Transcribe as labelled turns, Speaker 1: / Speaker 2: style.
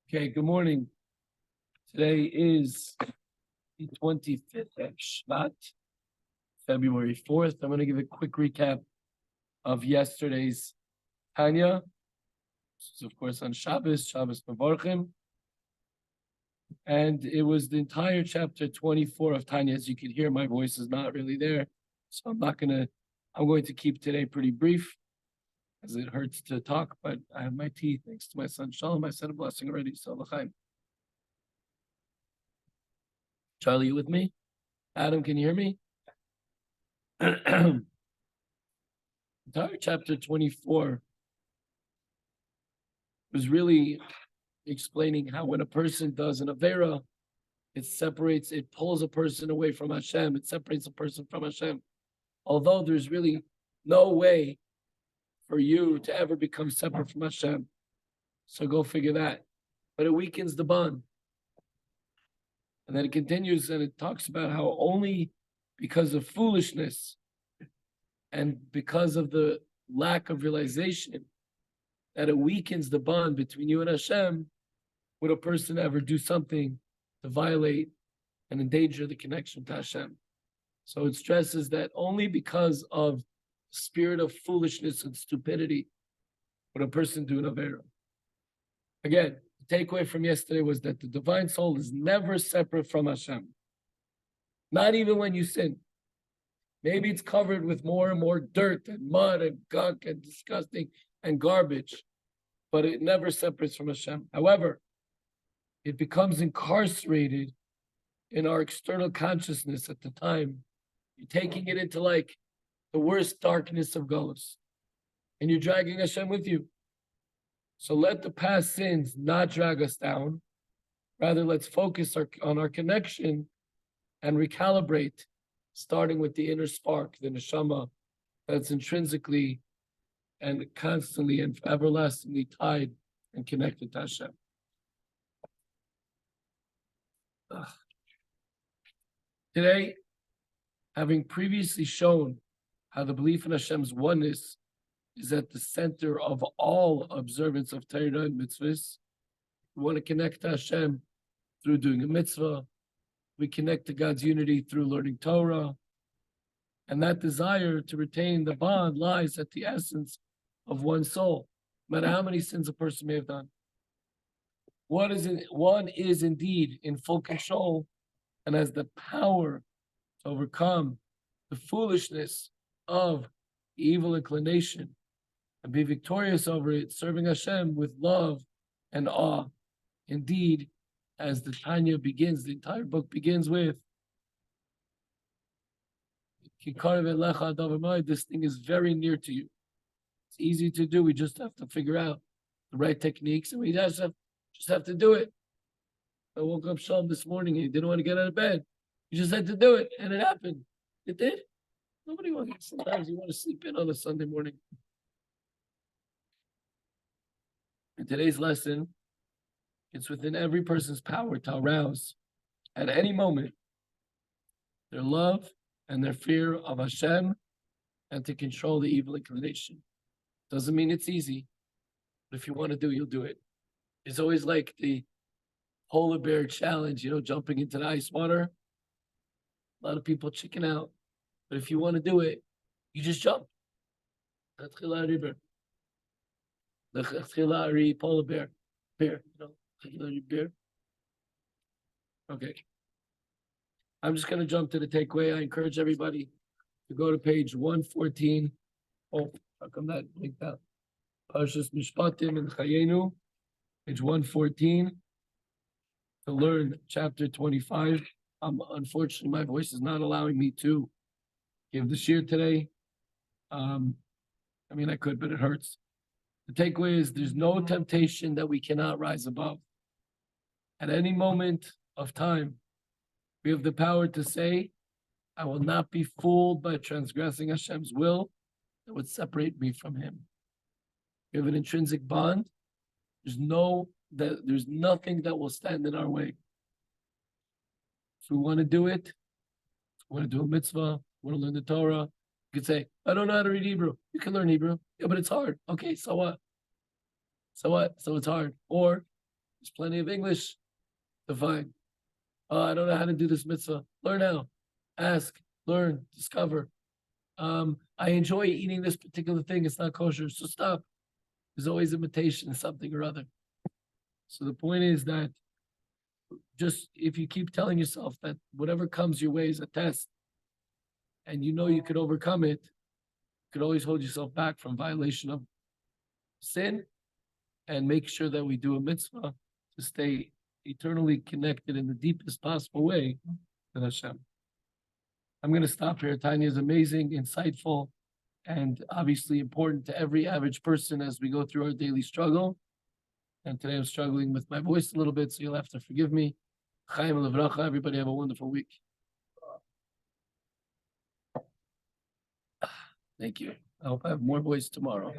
Speaker 1: Okay, good morning. Today is the 25th of Shevat, February 4th. I'm going to give a quick recap of yesterday's Tanya. This is, of course, on Shabbos Mevorchim. And it was the entire chapter 24 of Tanya. As you can hear, my voice is not really there. So I'm going to keep today pretty brief, as it hurts to talk, but I have my tea thanks to my son Shalom. I said a blessing already, so l'chaim. Charlie, you with me? Adam, can you hear me? Entire chapter 24 was really explaining how when a person does an Avera, it pulls a person away from Hashem, it separates a person from Hashem. Although there's really no way for you to ever become separate from Hashem. So go figure that. But it weakens the bond. And then it continues and it talks about how only because of foolishness and because of the lack of realization that it weakens the bond between you and Hashem, would a person ever do something to violate and endanger the connection to Hashem. So it stresses that only because of the spirit of foolishness and stupidity would a person do an Avera. Again, the takeaway from yesterday was that the divine soul is never separate from Hashem. Not even when you sin. Maybe it's covered with more and more dirt and mud and gunk and disgusting and garbage, but it never separates from Hashem. However, it becomes incarcerated in our external consciousness at the time. You're taking it into like the worst darkness of Golus, and you're dragging Hashem with you. So let the past sins not drag us down. Rather, let's focus on our connection and recalibrate, starting with the inner spark, the neshama, that's intrinsically and constantly and everlastingly tied and connected to Hashem. Today, having previously shown how the belief in Hashem's oneness is at the center of all observance of Torah and mitzvahs, we want to connect to Hashem through doing a mitzvah. We connect to God's unity through learning Torah. And that desire to retain the bond lies at the essence of one's soul, no matter how many sins a person may have done. One is indeed in full control and has the power to overcome the foolishness of the evil inclination and be victorious over it, serving Hashem with love and awe. Indeed, as the Tanya begins, the entire book begins with, this thing is very near to you. It's easy to do. We just have to figure out the right techniques, and we just have to do it. I woke up Shalom this morning and he didn't want to get out of bed. He just had to do it, and it happened. It did. Nobody wants. Sometimes you want to sleep in on a Sunday morning. In today's lesson, it's within every person's power to arouse at any moment their love and their fear of Hashem and to control the evil inclination. Doesn't mean it's easy, but if you want to do, you'll do it. It's always like the polar bear challenge, jumping into the ice water. A lot of people chicken out, but if you want to do it, you just jump. The polar bear, bear. Okay. I'm just going to jump to the takeaway. I encourage everybody to go to page 114. Oh, how come that linked out? Parshas Mishpatim and Chayenu, page 114, to learn chapter 25. Unfortunately, my voice is not allowing me to give the shir today. I could, but it hurts. The takeaway is there's no temptation that we cannot rise above. At any moment of time, we have the power to say, I will not be fooled by transgressing Hashem's will that would separate me from Him. We have an intrinsic bond. There's nothing that will stand in our way. If we want to do it, we want to do a mitzvah, we want to learn the Torah, you could say, I don't know how to read Hebrew. You can learn Hebrew. Yeah, but it's hard. Okay, so what? So it's hard. Or There's plenty of English to find. Oh, I don't know how to do this mitzvah. Learn how. Ask, learn, discover. I enjoy eating this particular thing. It's not kosher, so stop. There's always imitation of something or other. So the point is that just if you keep telling yourself that whatever comes your way is a test, and you know you could overcome it, you could always hold yourself back from violation of sin, and make sure that we do a mitzvah to stay eternally connected in the deepest possible way with Hashem. I'm going to stop here. Tanya is amazing, insightful, and obviously important to every average person as we go through our daily struggle. And today I'm struggling with my voice a little bit, so you'll have to forgive me. Chaim Levracha. Everybody have a wonderful week. Thank you. I hope I have more voice tomorrow.